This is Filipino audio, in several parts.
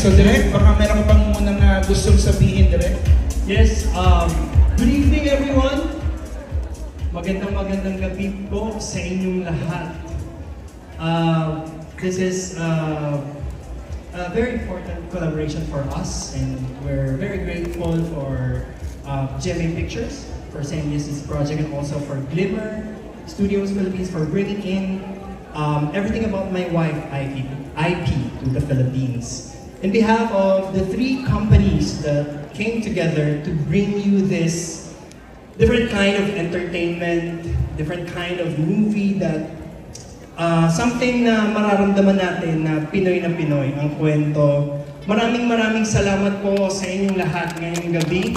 So Direk, baka meron pang muna na gustong sabihin, Direk? Yes, good evening everyone. Magandang gabi po sa inyong lahat. This is a very important collaboration for us, and we're very grateful for GMA Pictures for saying yes to this project, and also for Glimmer Studios Philippines for bringing in everything about my wife IP to the Philippines. In behalf of the three companies that came together to bring you this different kind of entertainment, different kind of movie that something na mararamdaman natin na Pinoy ang kwento. Maraming salamat po sa inyong lahat ngayong gabi.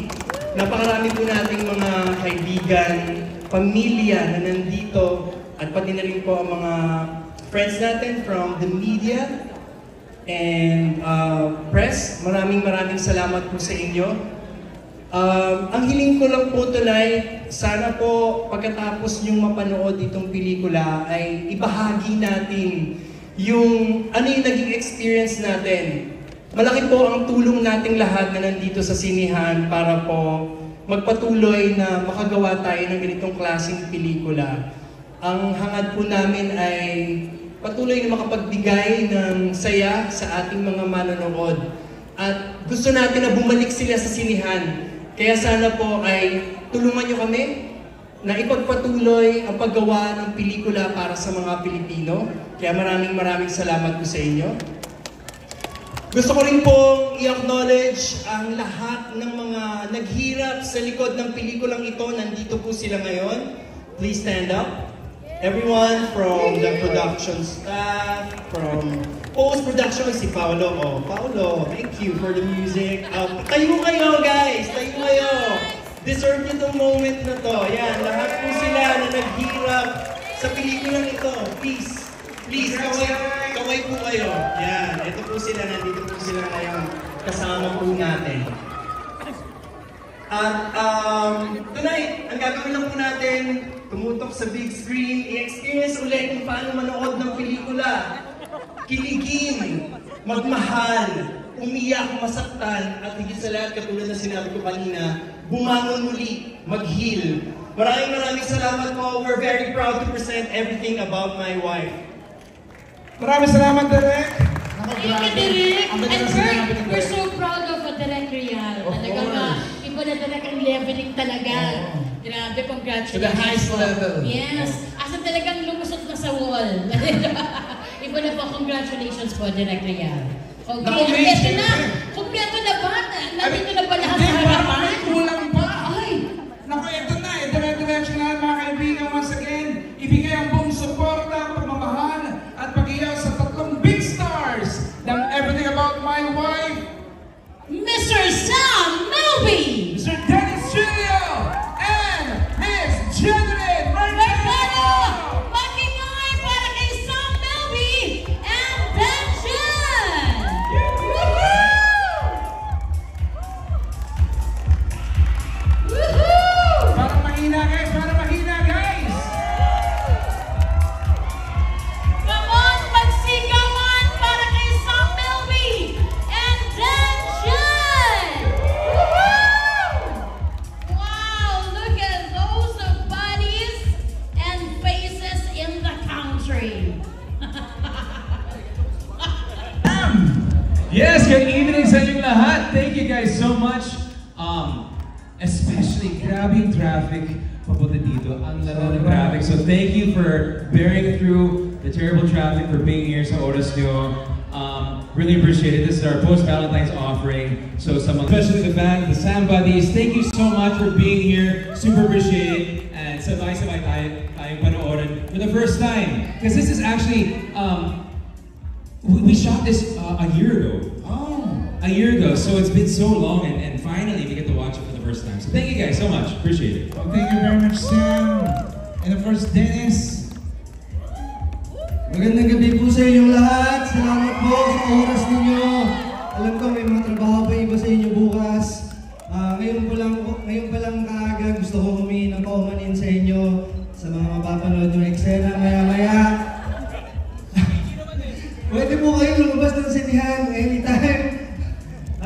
Napakarami po nating mga kaibigan, pamilya na nandito, at pati na rin po ang mga friends natin from the media and press. Maraming salamat po sa inyo. Ang hiling ko lang po tonight, sana po pagkatapos nyong mapanood itong pelikula ay ibahagi natin yung ano yung naging experience natin. Malaki po ang tulong nating lahat na nandito sa sinihan para po magpatuloy na makagawa tayo ng ganitong klaseng pelikula. Ang hangad po namin ay patuloy na makapagbigay ng saya sa ating mga manonood. At gusto natin na bumalik sila sa sinihan. Kaya sana po ay tulungan nyo kami na ipagpatuloy ang paggawa ng pelikula para sa mga Pilipino. Kaya maraming salamat po sa inyo. Gusto ko rin pong i-acknowledge ang lahat ng mga naghirap sa likod ng pelikulang ito. Nandito po sila ngayon. Please stand up. Everyone from the production staff, from post-production, si Paolo. Oh, Paolo, thank you for the music. Tayo kayo, guys! Tayo kayo! Deserve nyo itong moment na to. Yan, lahat po sila na naghirap sa pelikulang ito. Please, kaway po kayo. Yan, ito po sila, nandito po sila ngayon. Kasama po natin. At tonight, ang gagawin lang po natin, tumutok sa big screen, i-experience ulit kung paano manood ng pelikula. Kiligin, magmahal, umiyak, masaktan, at higit sa lahat, katulad na sinabi ko kanina, bumangon muli, mag-heal. Maraming salamat po. We're very proud to present everything about my wife. Maraming salamat, Direk! Thank you, Direk! And we're so proud of Direk Real. Talagang iba na talaga ang leveling talaga. Grabe, congratulations. To the highest level. Yes. Asa talagang lumusot na sa wall. Iba na po, congratulations po, Direk Real. Okay, kompleto na ba? Nandito na ba lahat sa harapan? Hindi, kulang pa. Ay! Naku, ito na. Dire-diretso na mga kaibigan. Once again, ibigay ang buong suporta, pagmamahal, at pag-iyaw sa tatlong big stars ng Everything About My Wife, Mr. Sam Melby! Mr. Dennis Julio, and Miss Jennifer Mercado! Makingay para kay Sam Melby and Benjen! Woohoo! Parang mahina, guys! Parang mahina, guys! Come on, magsigawan para kay Sam Melby and Benjen! Wow, look at those bodies and faces in the country. Yes, good evening sa inyong lahat. Thank you guys so much. Especially grabbing traffic papunta dito. Ang laro ng traffic. So thank you for bearing through the terrible traffic, for being here sa oras nyo. Really appreciate it. This is our post-Valentine's offering. So especially the band, the Sam Buddies, thank you so much for being here. Super appreciate it. And sabay-sabay tayong panoorin for the first time. Because this is actually, we shot this a year ago. A year ago, so it's been so long, and finally we get to watch it for the first time. So thank you guys so much. Appreciate it. Well, thank you very much, Sam. And of course, Dennis. Magandang gabi po sa inyong lahat. Salamat po sa oras ninyo. Alam ko may mga trabaho pa iba sa inyo bukas. Ngayon pa lang kaaga gusto ko humingi ng paumanin sa inyo sa mga mapapanood yung eksena maya-maya. Pwede po kayo lumabas ng sinihan anytime.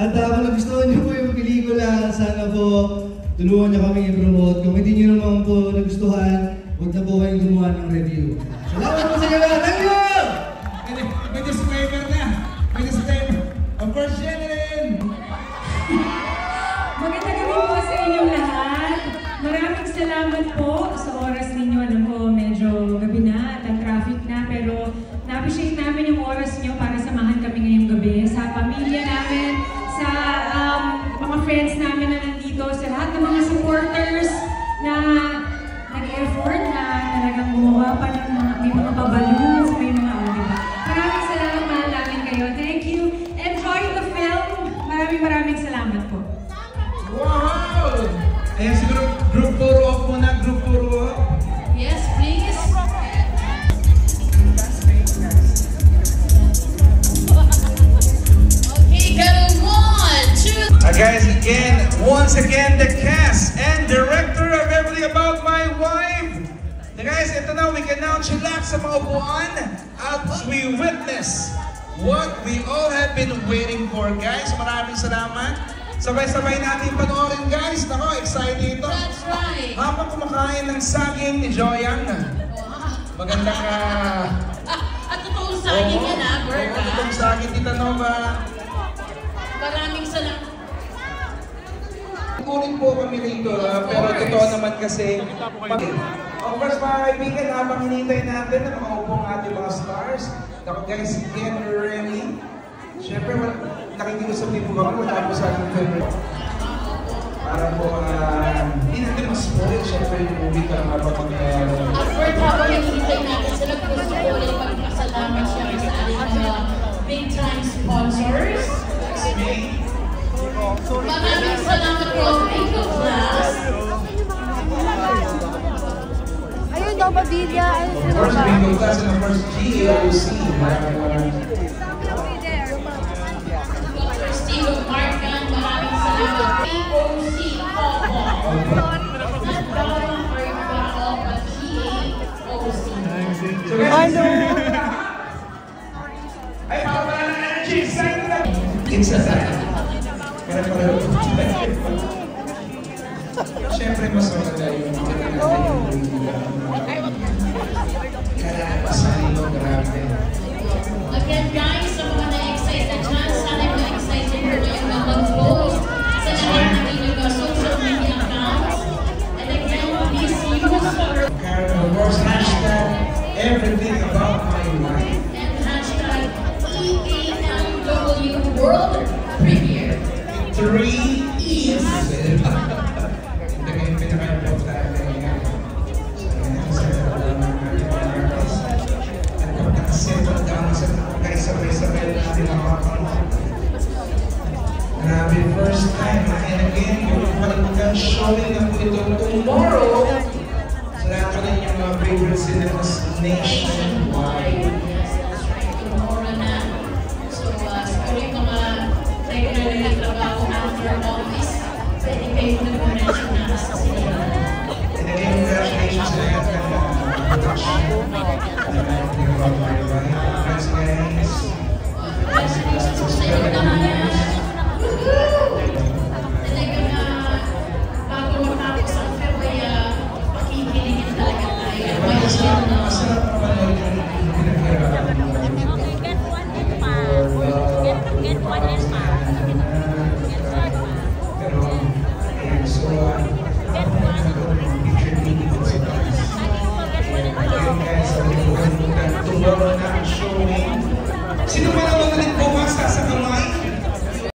At kung nagustuhan niyo po yung pelikula, sana po tulungan niyo kami i-promote. Kung hindi niyo naman po nagustuhan, huwag na po kayong gumawa ng review. Salamat po sa inyo lahat. Thank you! May disclaimer na. May disclaimer. Of course, Jeneline! Magandang gabi po sa inyong lahat. Maraming salamat po sa oras ninyo. Alam ko medyo gabi na at ang traffic na, pero na-appreciate namin yung oras nyo para samahan kami ngayong gabi. Sa pamilya namin, sa mga friends namin na nandito, sa lahat ng mga supporters na nag-effort na talagang gumawa pa ng may mga baballoons, may mga diba? Maraming salamat, mahal namin kayo. Thank you. Enjoy the film. Maraming salamat po. Wow! Ayan siguro, group photo op muna, group photo op. Yes, please. Okay, go 1, 2. Guys, once again, the cast and director of Everything About My Wife. Guys, ito na, we can now chillax sa mga upuan at we witness what we all have been waiting for. Guys, maraming salamat. Sabay-sabay natin panoorin, guys. Nako, excited ito. That's right. Habang kumakain ng saging ni Joyan. Magandang At totoong saging yan ha, Bert. totoong saging, Tita Nova. Maraming salamat. Kunin po kami rito, pero totoo naman kasi. Of course, mga kaibigan, habang hinintay natin na makaupo ang ating mga stars. Ako guys, get ready. Siyempre, nakikiusap din po kami matapos sa ating film. Para po, hindi natin mas-spoil. Siyempre, yung movie ka naman habang At Bert, habang hinihintay natin sila, gusto ko ulit magpasalamat siya sa ating mga big-time sponsors. Maraming salamat po, Bingo Class. Ayun daw, Badilla. Ayun sila First ba? Bingo Class and of course, GLC. Maraming. Dr. Steve Marcan, maraming salamat. POC Opo. Not Bawang or Bako, but PAOC. Hello! Ay, pawala na energy! Excited na! It's a time. Pare-pareho. Siyempre, mas maganda yung kalabasan nyo, grabe. Again guys, sa mga na-excite na dyan, sana na-excite nyo yung mga mag-post sa lahat ng inyong social media accounts. And again, please use our Of course, hashtag everything about my life. and hashtag EAMW World Premiere. 3 E's. Ito yung pinaka-importante nga. At pagkakasettle down sa guys, sabay-sabay natin makakapanood. Grabe, first time. And again, yung palimutan showing na po ito tomorrow sa lahat ko ng inyong mga favorite cinemas nationwide. Yes, that's right. Tomorrow na. So, siguro yung mga regular na trabaho after office, pwede kayo nag-mention na sa cinema.